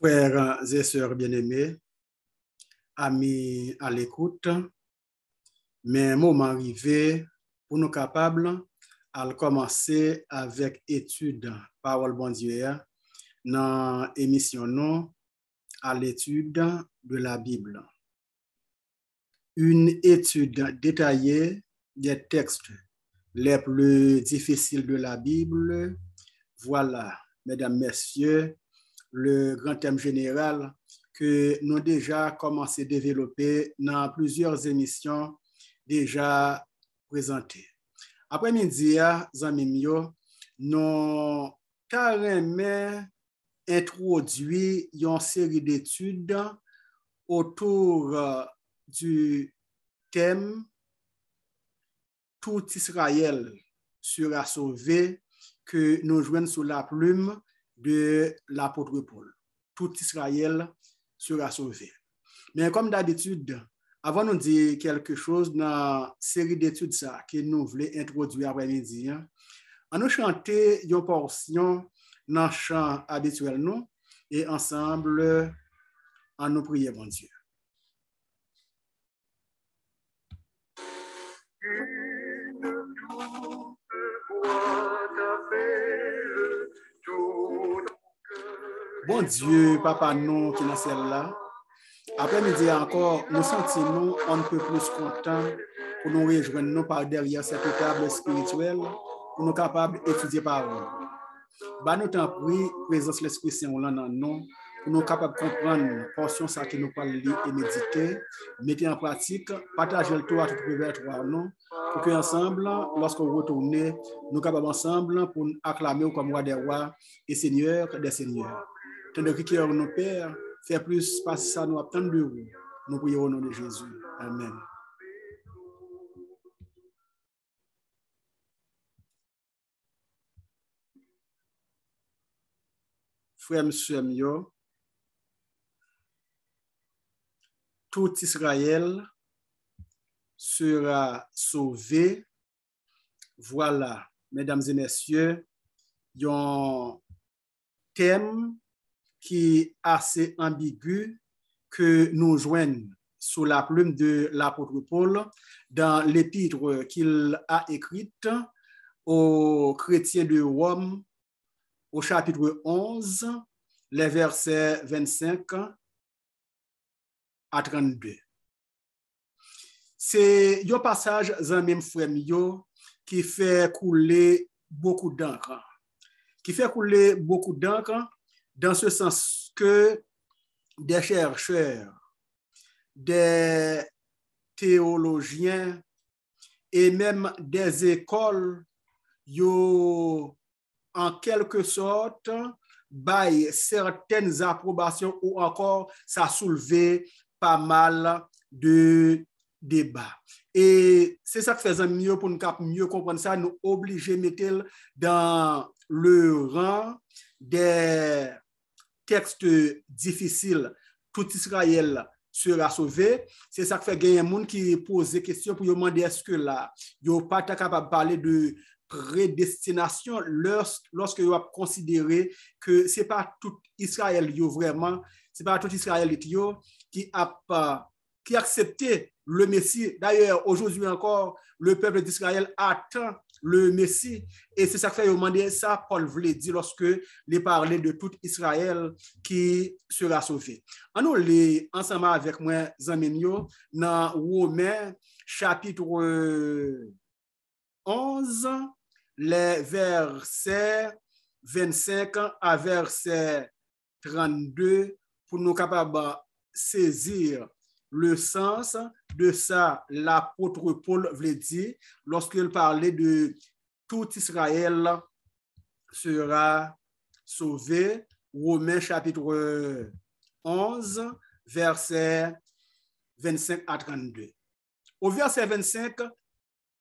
Frères et sœurs bien-aimés, amis à l'écoute, mais moment arrivé pour nous capables à commencer avec étude parole bon Dieu dans émission non à l'étude de la Bible. Une étude détaillée des textes les plus difficiles de la Bible. Voilà, mesdames, messieurs, le grand thème général que nous avons déjà commencé à développer dans plusieurs émissions déjà présentées. Après-midi, nous avons introduit une série d'études autour du thème Tout Israël sera sauvé que nous joignons sous la plume de l'apôtre Paul. Tout Israël sera sauvé. Mais comme d'habitude, avant de dire quelque chose dans la série d'études que nous voulons introduire après-midi, on nous chanter une portion dans le chant habituel nous et ensemble, on nous prier bon Dieu. Bon Dieu, Papa, nous qui dans celle-là, après-midi encore, nous sentons un peu plus contents pour nous rejoindre nous par derrière cette table spirituelle, pour nous capables d'étudier par vous. Bah, nous t'en prie, présence de l'Esprit Saint là dans nous, pour nous capables de comprendre la portion ça qui nous parle lire et méditer, mettez en pratique, partagez le tout à tout répertoire nous, pour que ensemble, lorsqu'on retourne, nous capables ensemble pour acclamer comme roi des rois et seigneur des seigneurs. Tant de cœur nos pères, faire plus passer ça nous attendre de vous. Nous prions au nom de Jésus. Amen. Frères, monsieur, tout Israël sera sauvé. Voilà, mesdames et messieurs, un thème qui est assez ambigu que nous joignons sous la plume de l'apôtre Paul dans l'épître qu'il a écrite aux chrétiens de Rome au chapitre 11, les versets 25 à 32. C'est un passage dans même frère qui fait couler beaucoup d'encre. Qui fait couler beaucoup d'encre dans ce sens que des chercheurs, des théologiens et même des écoles, yo en quelque sorte bail certaines approbations ou encore ça soulevé pas mal de débats. Et c'est ça que fait mieux pour nous mieux comprendre ça, nous obliger mettre dans le rang des textes difficiles. Tout Israël sera sauvé. C'est ça que fait gagner un monde qui pose des questions pour demander est-ce que là, il n'est pas capable de parler de prédestination lorsque vous avez considéré que ce n'est pas tout Israël vraiment, ce n'est pas tout Israël qui a accepté le Messie. D'ailleurs, aujourd'hui encore, le peuple d'Israël attend le Messie. Et c'est ça que fait demander ça, Paul voulait dire lorsque il parlait de tout Israël qui sera sauvé. On lit ensemble avec moi, Zaminio, dans Romains, chapitre 11, les versets 25 à verset 32, pour nous capables de saisir le sens de ça, l'apôtre Paul voulait dire lorsqu'il parlait de tout Israël sera sauvé. Romains chapitre 11, verset 25 à 32. Au verset 25,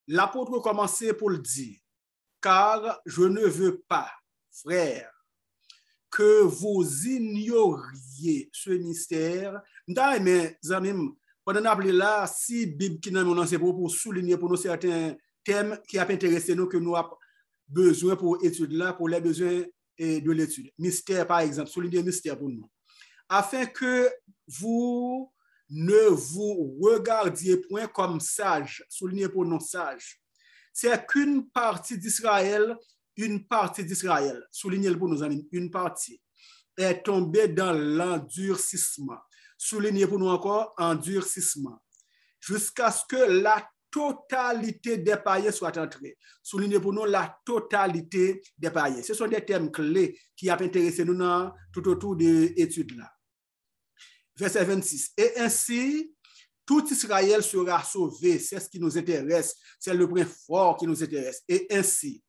l'apôtre commençait pour le dire, car je ne veux pas, frères, que vous ignoriez ce mystère. Mais, amis, pendant appelé là, si Bible qui n'a pas pour souligner pour nous certains thèmes qui a intéressé nous, que nous avons besoin pour étude là, pour les besoins de l'étude. Mystère, par exemple, souligner mystère pour nous. afin que vous ne vous regardiez point comme sages, soulignez pour non sages. C'est qu'une partie d'Israël, soulignez pour nos amis, une partie, est tombée dans l'endurcissement. Soulignez pour nous encore, endurcissement. Jusqu'à ce que la totalité des païens soit entrée. Soulignez pour nous la totalité des païens. Ce sont des thèmes clés qui ont intéressé nous tout autour de l'étude là. Verset 26. Et ainsi, tout Israël sera sauvé. C'est ce qui nous intéresse. C'est le point fort qui nous intéresse. Et ainsi,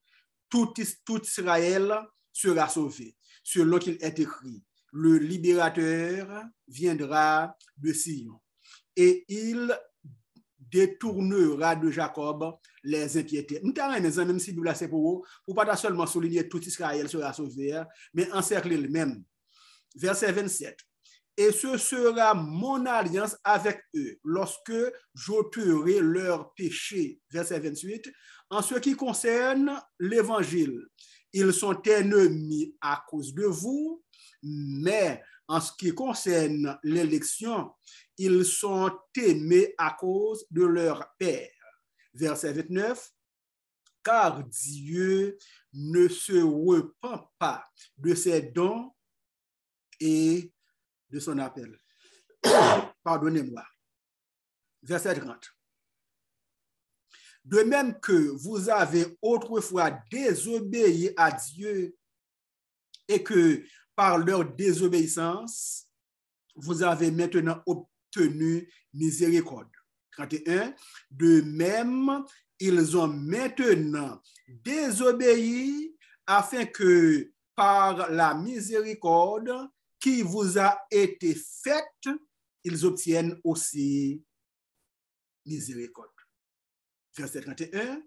tout Israël sera sauvé. Selon qu'il est écrit, le libérateur viendra de Sion. Et il détournera de Jacob les impiétés. Nous avons mes amis, même si Bible c'est pour pas seulement souligner tout Israël sera sauvé, mais encercler le même. Verset 27. Et ce sera mon alliance avec eux lorsque j'ôterai leurs péchés. Verset 28. En ce qui concerne l'évangile, ils sont ennemis à cause de vous, mais en ce qui concerne l'élection, ils sont aimés à cause de leur Père. Verset 29. Car Dieu ne se repent pas de ses dons et de son appel. Pardonnez-moi. Verset 30. De même que vous avez autrefois désobéi à Dieu et que par leur désobéissance, vous avez maintenant obtenu miséricorde. 31. De même, ils ont maintenant désobéi afin que par la miséricorde qui vous a été faite, ils obtiennent aussi miséricorde. Verset 31,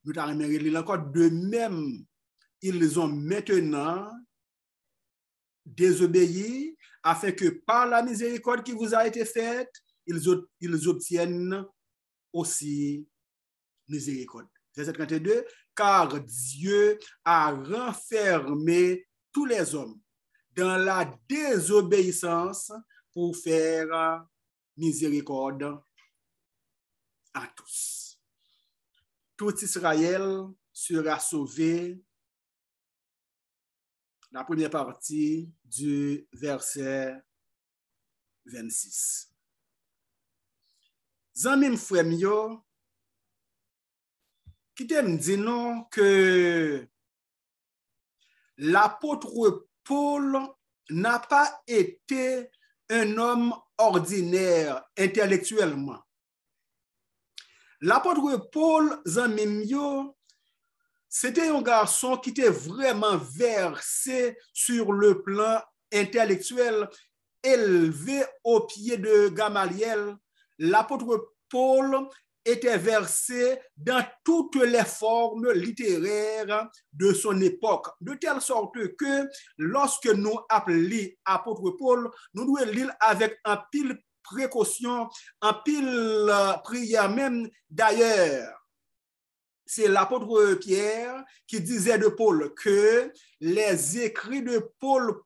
nous t'avons relire encore, de même, ils ont maintenant désobéi afin que par la miséricorde qui vous a été faite, ils obtiennent aussi miséricorde. Verset 32, car Dieu a renfermé tous les hommes dans la désobéissance pour faire miséricorde à tous. Tout Israël sera sauvé. La première partie du verset 26. Zanmim frère yo, qui t'aime dit non que l'apôtre Paul n'a pas été un homme ordinaire intellectuellement. L'apôtre Paul, zanmim yo, c'était un garçon qui était vraiment versé sur le plan intellectuel, élevé au pied de Gamaliel. L'apôtre Paul était versé dans toutes les formes littéraires de son époque, de telle sorte que lorsque nous appelons apôtre Paul, nous devons lire avec un pile précaution, un pile prière même. D'ailleurs, c'est l'apôtre Pierre qui disait de Paul que les écrits de Paul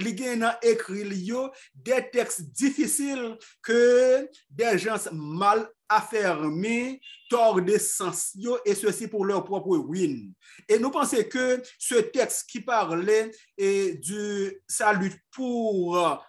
il a écrit des textes difficiles que des gens mal affermés tordent des sens et ceci pour leur propre ruine. Et nous pensons que ce texte qui parlait du salut pour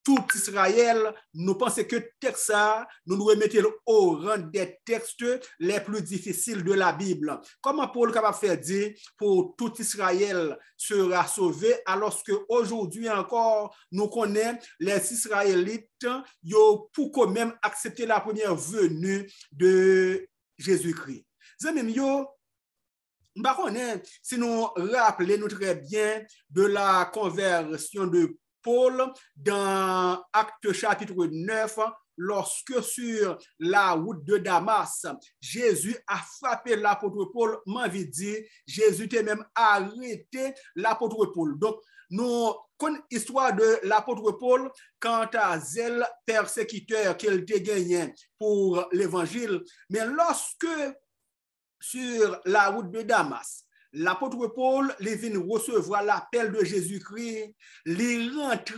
tout Israël, nous pensons que texte ça, nous nous remettons au rang des textes les plus difficiles de la Bible. Comment Paul capable faire dire pour tout Israël sera sauvé, alors qu'aujourd'hui encore, nous connaissons les Israélites, yo pour quand même accepter la première venue de Jésus-Christ. Zami yo, si nous rappelons très bien de la conversion de Paul dans Actes chapitre 9, lorsque sur la route de Damas, Jésus a frappé l'apôtre Paul, m'avait dit, Jésus t'a même arrêté l'apôtre Paul. Donc, nous connaissons l'histoire de l'apôtre Paul quant à zèle persécuteur qu'il a gagné pour l'évangile. Mais lorsque sur la route de Damas, l'apôtre Paul, il vient recevoir l'appel de Jésus-Christ, il rentre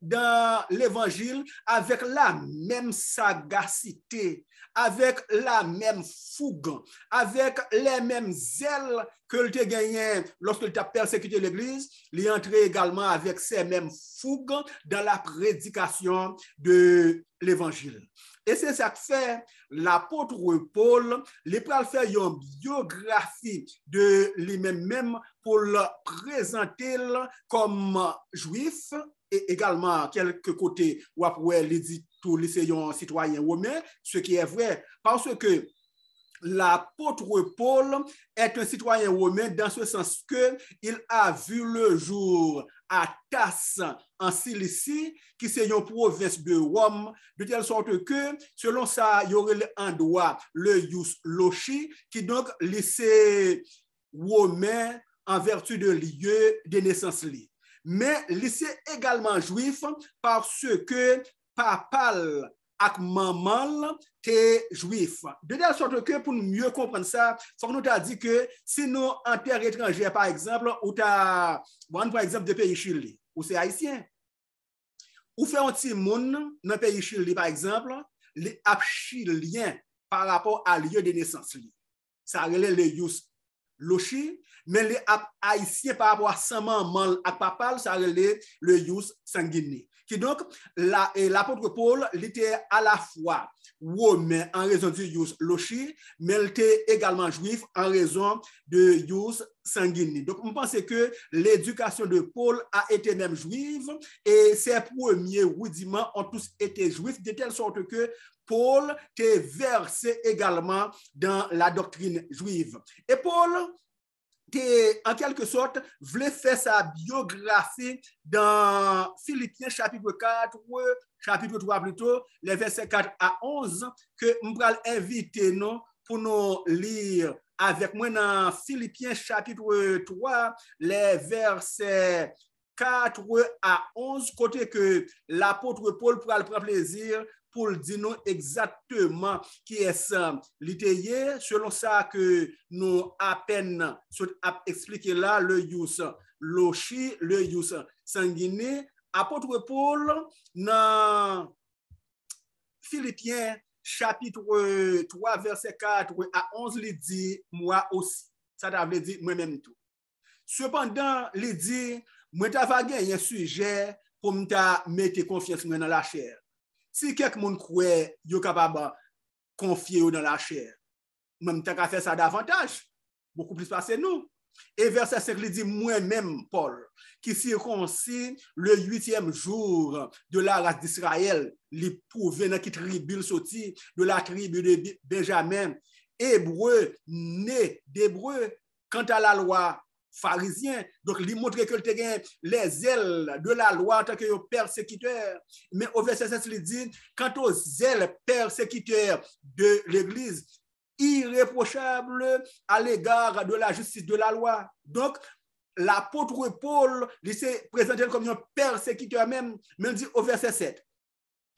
dans l'évangile avec la même sagacité, avec la même fougue, avec les mêmes ailes que tu as gagné lorsque tu as persécuté l'Église, il est entré également avec ces mêmes fougues dans la prédication de l'Évangile. Et c'est ça que fait l'apôtre Paul, il peut faire une biographie de lui-même pour le présenter comme juif et également quelques côtés où après il dit tous les citoyens romains, ce qui est vrai parce que l'apôtre Paul est un citoyen romain dans ce sens qu'il a vu le jour à Tasse en Cilicie, qui c'est une province de Rome, de telle sorte que, selon ça, il y aurait un droit, le ius loci, qui donc lycée romain en vertu de lieu de naissance. Mais lycée également juif parce que papal ak maman t'es juif. De telle sorte que pour mieux comprendre ça, faut que nous t'a dit que si nous en terre étrangère, par exemple, ou t'as, bon, par exemple, de pays Chili, ou c'est haïtien, ou fait un petit monde dans le pays Chili, par exemple, les chiliens par rapport à lieu de naissance. Ça relève le ius loci, mais les haïtiens par rapport à sa maman à papal, ça relève le ius sanguiné. Qui donc, l'apôtre Paul, il était à la fois romain en raison du ius loci, mais il était également juif en raison de ius sanguiné. Donc, on pense que l'éducation de Paul a été même juive et ses premiers rudiments ont tous été juifs, de telle sorte que Paul était versé également dans la doctrine juive. Et Paul, en quelque sorte, voulait faire sa biographie dans Philippiens chapitre 4, chapitre 3 plutôt, les versets 4 à 11, que je vais inviter nous pour nous lire avec moi dans Philippiens chapitre 3, les versets 4 à 11, côté que l'apôtre Paul pourra le prendre plaisir pour dire nous exactement qui est ça l'idée selon ça que nous à peine expliquer là le ius loci, le ius sanguiné. Apôtre Paul dans Philippiens chapitre 3 verset 4 à 11 il dit moi aussi. Ça veut dire moi-même tout. Cependant, il dit moi t'avais gagné un sujet pour me mettre confiance dans la chair. Si quelqu'un croit yo capable confier dans la chair, même tant qu'à faire ça davantage, beaucoup plus passer nous. Et verset 5 il dit moi-même Paul qui circoncis le 8e jour de la race d'Israël, li prouvé dans qui tribu sorti de la tribu de Benjamin, hébreu né d'hébreu, quant à la loi pharisien, donc il montre que tu as les ailes de la loi en tant que persécuteur. Mais au verset 7, il dit, quant aux ailes persécuteurs de l'Église, irréprochable à l'égard de la justice de la loi. Donc, l'apôtre Paul, il s'est présenté comme un persécuteur même il dit au verset 7.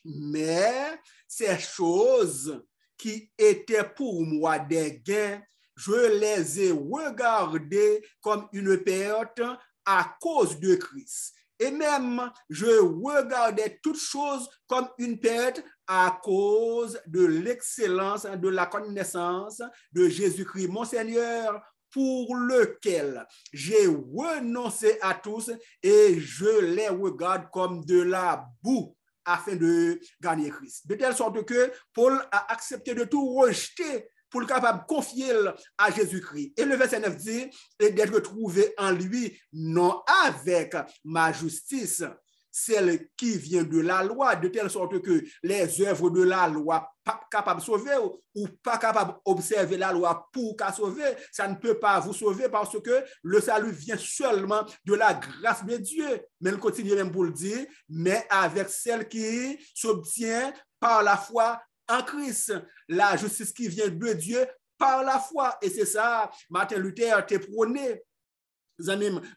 Mais ces choses qui étaient pour moi des gains, je les ai regardés comme une perte à cause de Christ. Et même, je regardais toutes choses comme une perte à cause de l'excellence de la connaissance de Jésus-Christ, mon Seigneur, pour lequel j'ai renoncé à tous et je les regarde comme de la boue afin de gagner Christ. De telle sorte que Paul a accepté de tout rejeter pour le capable de confier à Jésus-Christ. Et le verset 9 dit, et d'être trouvé en lui, non avec ma justice, celle qui vient de la loi, de telle sorte que les œuvres de la loi pas capables de sauver ou pas capables d'observer la loi pour qu'à sauver, ça ne peut pas vous sauver parce que le salut vient seulement de la grâce de Dieu. Mais il continue même pour le dire, mais avec celle qui s'obtient par la foi en Christ, la justice qui vient de Dieu par la foi. Et c'est ça, Martin Luther t'a prôné.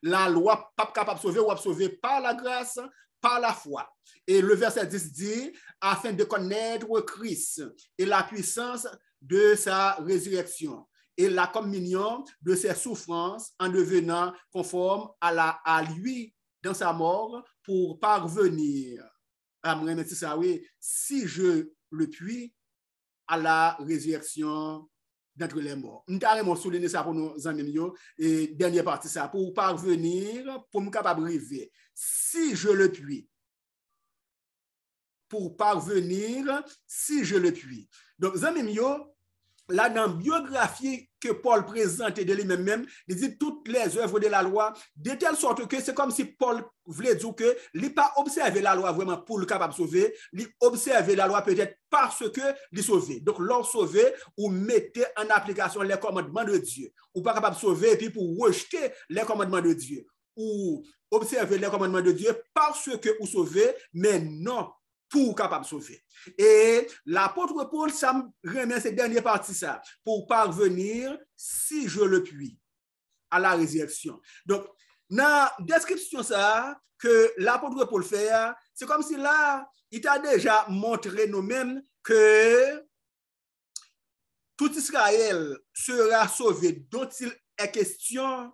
La loi pas capable de sauver ou sauver par la grâce, par la foi. Et le verset 10 dit, afin de connaître Christ et la puissance de sa résurrection et la communion de ses souffrances en devenant conforme à lui dans sa mort pour parvenir si je le puis à la résurrection d'entre les morts. Nous avons souligné ça pour nos amis et dernière partie ça pour parvenir pour me capable arriver si je le puis pour parvenir si je le puis. Donc amis là dans la biographie que Paul présente de lui-même, il dit toutes les œuvres de la loi, de telle sorte que c'est comme si Paul voulait dire que il n'a pas observé la loi vraiment pour le capable de sauver, il observé la loi peut-être parce que il sauver. Donc, l'on sauver ou mettez en application les commandements de Dieu. Ou pas capable de sauver et puis pour rejeter les commandements de Dieu. Ou observer les commandements de Dieu parce que vous sauvez, mais non pour capable de sauver. Et l'apôtre Paul, ça me remet cette dernière partie, ça, pour parvenir, si je le puis, à la résurrection. Donc, dans la description, ça, que l'apôtre Paul fait, c'est comme si là, il t'a déjà montré nous-mêmes que tout Israël sera sauvé, dont il est question.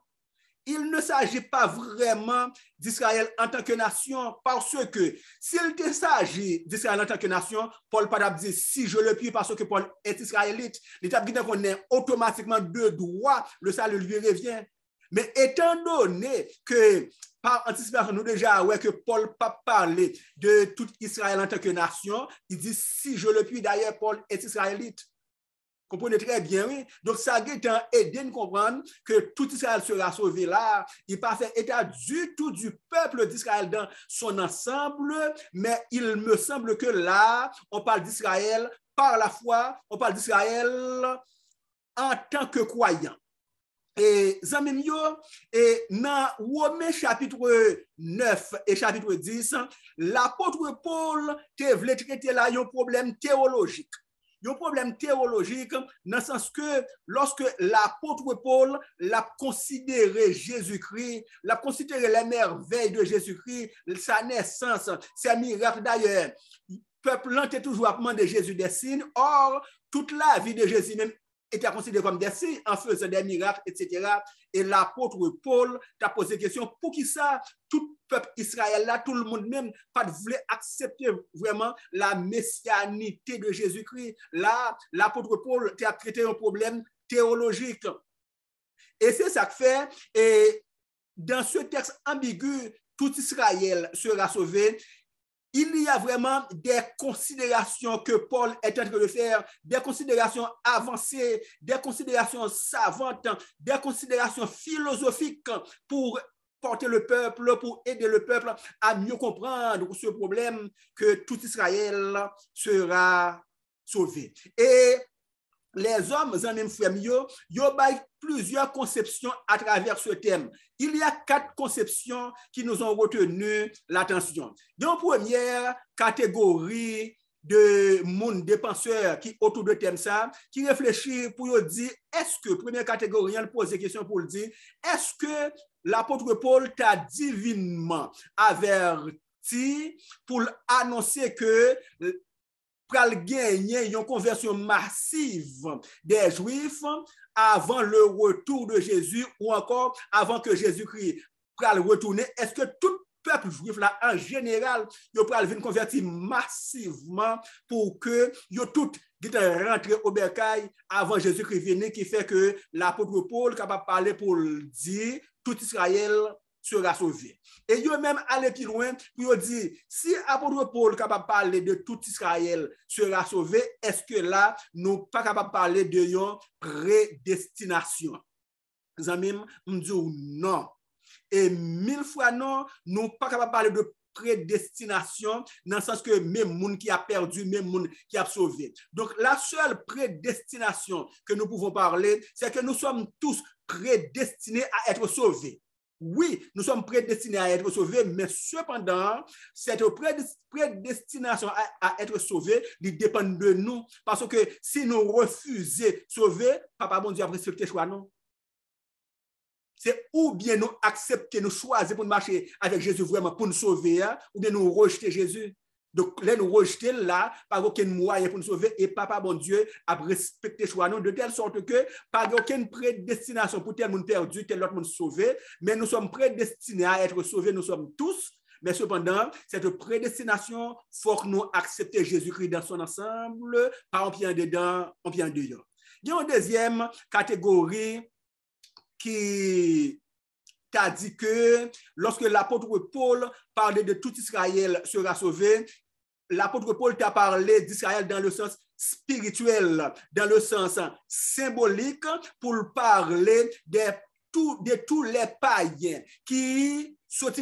Il ne s'agit pas vraiment d'Israël en tant que nation, parce que s'il s'agit d'Israël en tant que nation, Paul pas dit si je le puis parce que Paul est israélite, l'État dit qu'on est automatiquement de droit, le salut lui revient. Mais étant donné que par anticipation, nous déjà ouais que Paul n'a pas parlé de tout Israël en tant que nation, il dit si je le puis, d'ailleurs Paul est israélite. Comprenez très bien, oui. Donc, ça a aidé à comprendre que tout Israël sera sauvé là. Il n'a pas fait état du tout du peuple d'Israël dans son ensemble, mais il me semble que là, on parle d'Israël par la foi, on parle d'Israël en tant que croyant. Et Zamimio, et dans Romains chapitre 9 et chapitre 10, l'apôtre Paul te voulait traiter là un problème théologique. Il y a un problème théologique dans le sens que lorsque l'apôtre Paul l'a considéré Jésus-Christ, l'a considéré les merveilles de Jésus-Christ, sa naissance, ses miracles d'ailleurs, le peuple était toujours à demander Jésus des signes. Or, toute la vie de Jésus même était considérée comme des signes en faisant des miracles, etc. Et l'apôtre Paul t'a posé la question, pour qui ça, tout peuple Israël là, tout le monde même, pas voulait accepter vraiment la messianité de Jésus-Christ. Là, l'apôtre Paul t'a traité un problème théologique. Et c'est ça que fait, et dans ce texte ambigu, tout Israël sera sauvé. Il y a vraiment des considérations que Paul est en train de faire, des considérations avancées, des considérations savantes, des considérations philosophiques pour porter le peuple, pour aider le peuple à mieux comprendre ce problème que tout Israël sera sauvé. Et les hommes en même frère, il y a plusieurs conceptions à travers ce thème. Il y a 4 conceptions qui nous ont retenu l'attention. Dans la première catégorie de monde, des penseurs qui autour de thème ça, qui réfléchit pour dire, est-ce que, première catégorie, on pose des questions pour le dire, est-ce que l'apôtre Paul t'a divinement averti pour annoncer que pral gagner une conversion massive des Juifs avant le retour de Jésus ou encore avant que Jésus-Christ pral retourner? Est-ce que tout peuple juif là en général, il pral venir convertir massivement pour que yo tout rentré au bercail avant Jésus-Christ venir, qui fait que l'apôtre Paul capable parler pour dire tout Israël sera sauvé. Et il même aller plus loin pour dire, si l'apôtre Paul est capable de parler de tout Israël sera sauvé, est-ce que là, nous pas capable de parler de une prédestination? Les amis, nous disons non. Et 1000 fois non, nous pas capable de parler de prédestination dans le sens que même monde qui a perdu, même monde qui a sauvé. Donc, la seule prédestination que nous pouvons parler, c'est que nous sommes tous prédestinés à être sauvés. Oui, nous sommes prédestinés à être sauvés, mais cependant, cette prédestination à être sauvés, il dépend de nous. Parce que si nous refusons sauver, Papa bon Dieu a prescripté choix, non? C'est ou bien nous accepter, nous choisir pour marcher avec Jésus vraiment pour nous sauver, ou bien nous rejeter Jésus. Donc, là, nous rejeter là, pas aucun moyen pour nous sauver, et papa, bon Dieu, a respecté choix nous, de telle sorte que, pas aucune prédestination pour tel monde perdu, tel autre monde sauvé, mais nous sommes prédestinés à être sauvés, nous sommes tous, mais cependant, cette prédestination, il faut que nous acceptions Jésus-Christ dans son ensemble, pas en pied en dedans, en pied en dehors. Il y a une deuxième catégorie qui t'a dit que lorsque l'apôtre Paul parlait de tout Israël sera sauvé, l'apôtre Paul t'a parlé d'Israël dans le sens spirituel, dans le sens symbolique, pour parler de tous les païens qui sont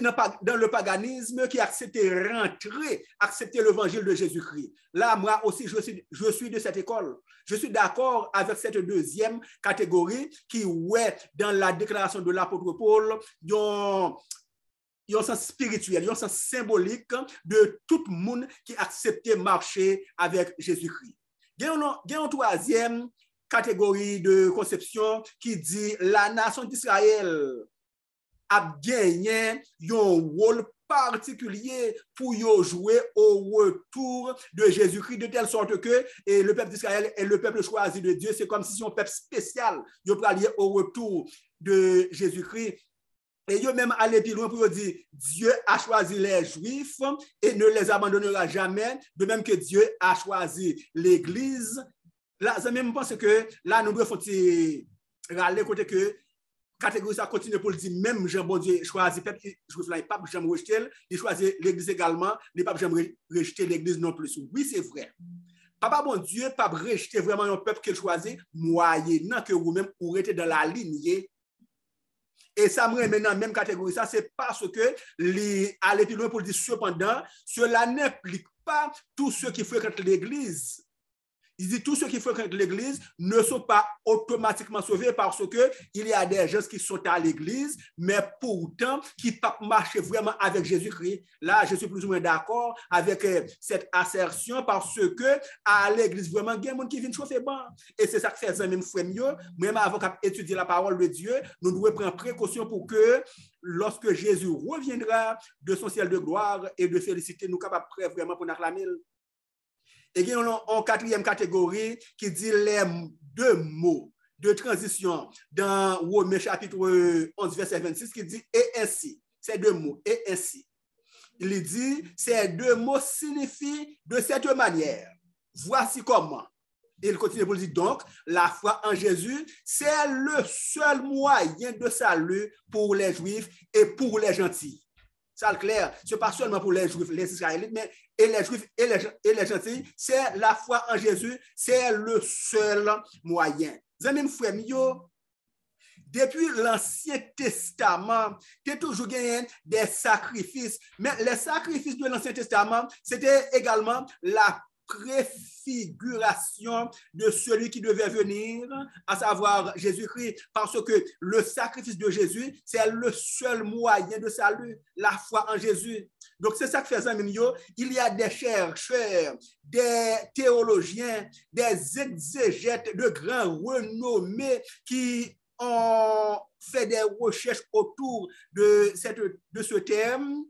dans le paganisme, qui acceptaient rentrer, accepter l'évangile de Jésus-Christ. Là, moi aussi, je suis de cette école. Je suis d'accord avec cette deuxième catégorie qui, ouais, dans la déclaration de l'apôtre Paul, il y a un sens spirituel, il y a un sens symbolique de tout le monde qui acceptait marcher avec Jésus-Christ. Il y a une troisième catégorie de conception qui dit la nation d'Israël a gagné un rôle particulier pour jouer au retour de Jésus-Christ de telle sorte que le peuple d'Israël est le peuple choisi de Dieu. C'est comme si c'est un peuple spécial. Il peut aller au retour de Jésus-Christ. Et il même aller plus loin pour dire Dieu a choisi les Juifs et ne les abandonnera jamais, de même que Dieu a choisi l'Église. Là, ça même pense que là, nous devons râler côté que catégorie ça continue pour le dire même Jean bon Dieu choisit peuple juif là il pas jamais rejeter il choisit l'église également il pas jamais rejeter l'église non plus oui c'est vrai papa bon Dieu pas rejeter vraiment un peuple qu'il choisit moyennant que vous même vous êtes dans la lignée et ça me remet dans la même catégorie ça c'est parce que aller plus loin pour dire cependant cela n'implique pas tous ceux qui fréquentent l'église. Il dit tous ceux qui fréquentent l'église ne sont pas automatiquement sauvés parce que il y a des gens qui sont à l'église, mais pourtant qui ne peuvent pas marcher vraiment avec Jésus-Christ. Là, je suis plus ou moins d'accord avec cette assertion parce que à l'église, vraiment, il y a des gens qui viennent chauffer bon. Et c'est ça que fait ça même frère mieux. Même avant d'étudier la parole de Dieu, nous devons prendre précaution pour que lorsque Jésus reviendra de son ciel de gloire et de félicité, nous sommes capables vraiment pour nous acclamer. Et il y a une quatrième catégorie qui dit les deux mots de transition dans Romains chapitre 11, verset 26, qui dit « et ainsi ». Ces deux mots, « et ainsi ». Il dit « ces deux mots signifient de cette manière. Voici comment ». Il continue pour dire « donc, la foi en Jésus, c'est le seul moyen de salut pour les Juifs et pour les gentils. » Ça le clair, ce n'est pas seulement pour les Juifs, les Israélites, mais et les Juifs et les gentils, c'est la foi en Jésus, c'est le seul moyen. Amis frères, depuis l'Ancien Testament, il y a toujours gagné des sacrifices, mais les sacrifices de l'Ancien Testament, c'était également la préfiguration de celui qui devait venir, à savoir Jésus-Christ, parce que le sacrifice de Jésus, c'est le seul moyen de salut, la foi en Jésus. Donc, c'est ça que fait ça, il y a des chercheurs, des théologiens, des exégètes de grands renommés qui ont fait des recherches autour de ce terme,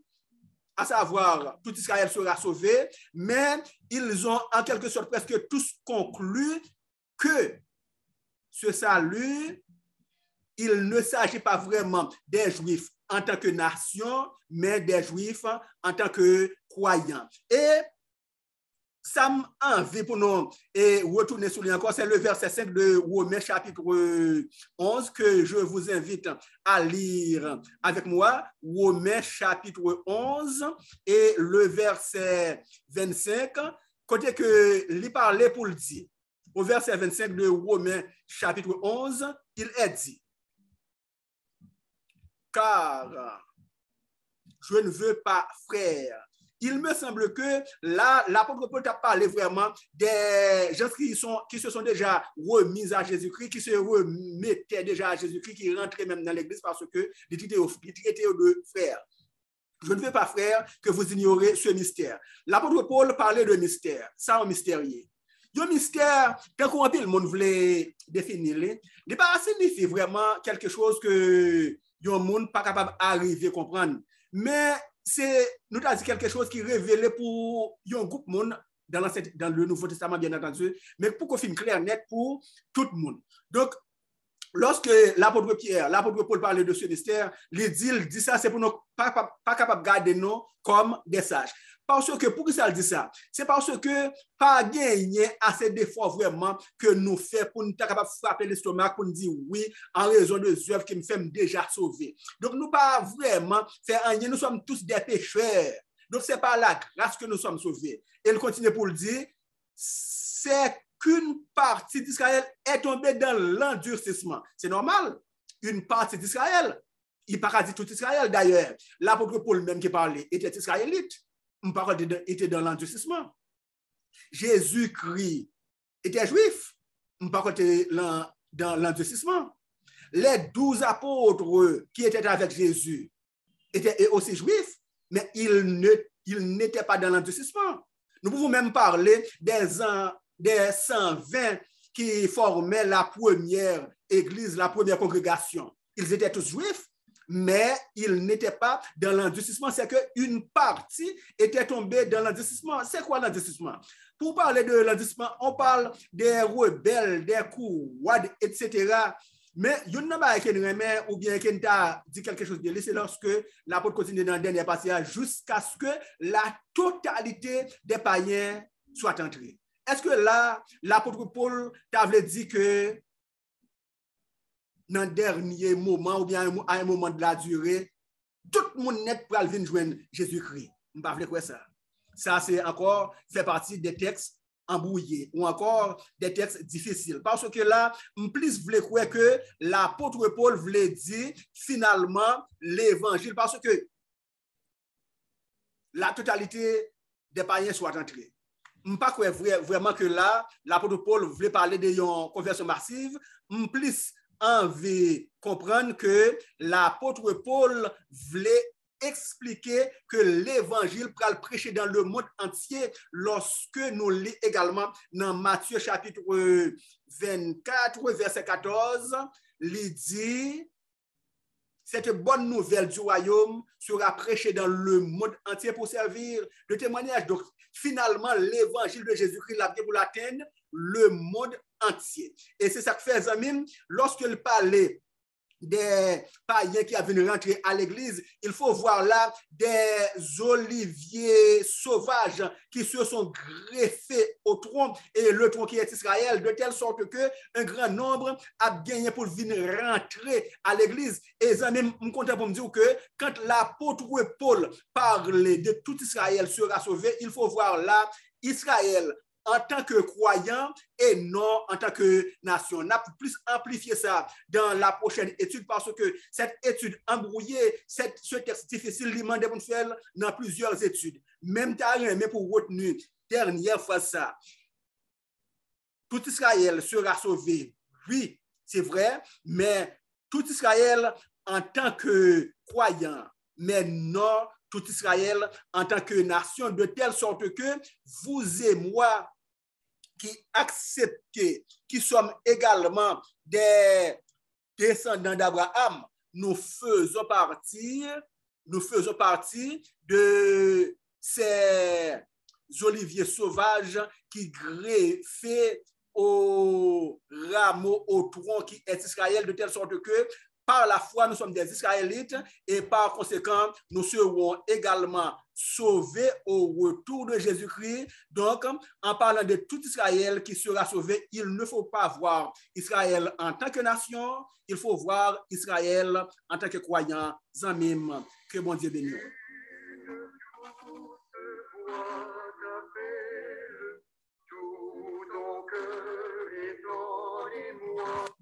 à savoir, tout Israël sera sauvé, mais ils ont en quelque sorte presque tous conclu que ce salut, il ne s'agit pas vraiment des Juifs en tant que nation, mais des Juifs en tant que croyants. Et ça m'a envie pour nous et retourner sur lui encore, c'est le verset 5 de Romains chapitre 11 que je vous invite à lire avec moi. Romains chapitre 11 et le verset 25, côté que lui parlait pour le dire. Au verset 25 de Romains chapitre 11, il est dit, car je ne veux pas, frère. Il me semble que là, l'apôtre Paul a parlé vraiment des gens qui se sont déjà remis à Jésus-Christ, qui se remettaient déjà à Jésus-Christ, qui rentraient même dans l'église parce que les traités de frères. Je ne veux pas, frère, que vous ignorez ce mystère. L'apôtre Paul parlait de mystère, ça un mystérieux. Un mystère, quand on le monde voulait définir, il n'est pas signifie vraiment quelque chose que le monde n'est pas capable d'arriver à comprendre. Mais c'est, nous avons dit quelque chose qui est révélé pour un groupe de monde dans le Nouveau Testament, bien entendu, mais pour qu'on filme clair, net pour tout le monde. Donc, lorsque l'apôtre Pierre, l'apôtre Paul parlait de ce mystère, il dit ça, c'est pour nous pas capable de garder nous comme des sages. Parce que, pour que ça dit ça, c'est parce que pas gagner assez d'efforts vraiment que nous faisons pour nous être capable de frapper l'estomac pour nous dire oui, en raison des œuvres qui me font déjà sauver. Donc, nous pas vraiment faire rien, nous sommes tous des pécheurs. Donc, c'est par la grâce que nous sommes sauvés. Et il continue pour le dire, c'est qu'une partie d'Israël est tombée dans l'endurcissement. C'est normal. Une partie d'Israël, il n'a pas dit tout Israël d'ailleurs. L'apôtre Paul même qui parlait était israélite. On parlait était dans l'endurcissement. Jésus-Christ était juif. On parlait dans l'endurcissement. Les 12 apôtres qui étaient avec Jésus étaient aussi juifs, mais ils n'étaient pas dans l'endurcissement. Nous pouvons même parler des 120 qui formaient la première église, la première congrégation. Ils étaient tous juifs, mais ils n'étaient pas dans l'endurcissement. C'est qu'une partie était tombée dans l'endurcissement. C'est quoi l'endurcissement? Pour parler de l'endurcissement, on parle des rebelles, des courroies, etc. Mais il y a un qui ou bien qui t'a dit quelque chose de lui, c'est lorsque l'apôtre continue dans le dernier passage jusqu'à ce que la totalité des païens soit entrée. Est-ce que là, l'apôtre Paul t'avait dit que dans le dernier moment ou bien à un moment de la durée, tout le monde net pour venir joindre Jésus-Christ? Je ne sais pas quoi ça. Ça, c'est encore fait partie des textes embrouillés ou encore des textes difficiles. Parce que là, je plus voulais croire que l'apôtre Paul voulait dire finalement l'évangile parce que la totalité des païens soit entrée. Je ne sais pas vraiment que là, l'apôtre Paul voulait parler de une conversion massive. Je plus envie comprendre que l'apôtre Paul voulait expliquer que l'évangile peut le prêcher dans le monde entier lorsque nous lisons également dans Matthieu chapitre 24, verset 14, il dit cette bonne nouvelle du royaume sera prêchée dans le monde entier pour servir de témoignage. Donc, finalement, l'évangile de Jésus-Christ l'a bien pour l'atteindre le monde entier. Et c'est ça que fait, amis, lorsqu'il parlait des païens qui avaient rentré à l'église, il faut voir là des oliviers sauvages qui se sont greffés au tronc et le tronc qui est Israël, de telle sorte que un grand nombre a gagné pour venir rentrer à l'église. Et ça même, je compte pour me dire que quand l'apôtre Paul parlait de tout Israël sera sauvé, il faut voir là Israël en tant que croyant et non en tant que nation. On a plus amplifié ça dans la prochaine étude parce que cette étude embrouillée, ce texte difficile, il demande de faire dans plusieurs études. Même mais pour retenir, dernière fois ça, tout Israël sera sauvé. Oui, c'est vrai, mais tout Israël en tant que croyant, mais non tout Israël en tant que nation, de telle sorte que vous et moi, qui acceptent, qui sommes également des descendants d'Abraham, nous faisons partie de ces oliviers sauvages qui greffent au rameau, au tronc qui est Israël, de telle sorte que par la foi, nous sommes des Israélites et par conséquent, nous serons également sauvés au retour de Jésus-Christ. Donc, en parlant de tout Israël qui sera sauvé, il ne faut pas voir Israël en tant que nation, il faut voir Israël en tant que croyant. Zamim, que bon Dieu bénisse.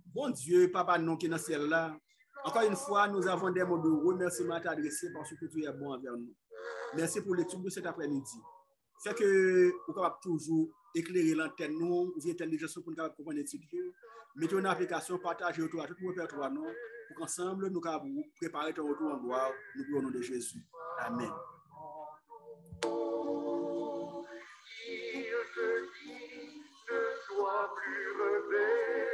Bon Dieu, Papa, non qui est dans le ciel là. Encore une fois, nous avons des mots de remerciement à t'adresser parce que tu es bon envers nous. Merci pour l'étude de cet après-midi. C'est que vous pouvez toujours éclairer l'antenne, nous, vous êtes intelligence pour nous comprendre l'étude. Mettez une application, partagez autour à tout le répertoire, nous, pour qu'ensemble, nous puissions préparer ton retour en gloire. Nous au nom de Jésus. Amen. Il te dit, ne sois plus rebelle.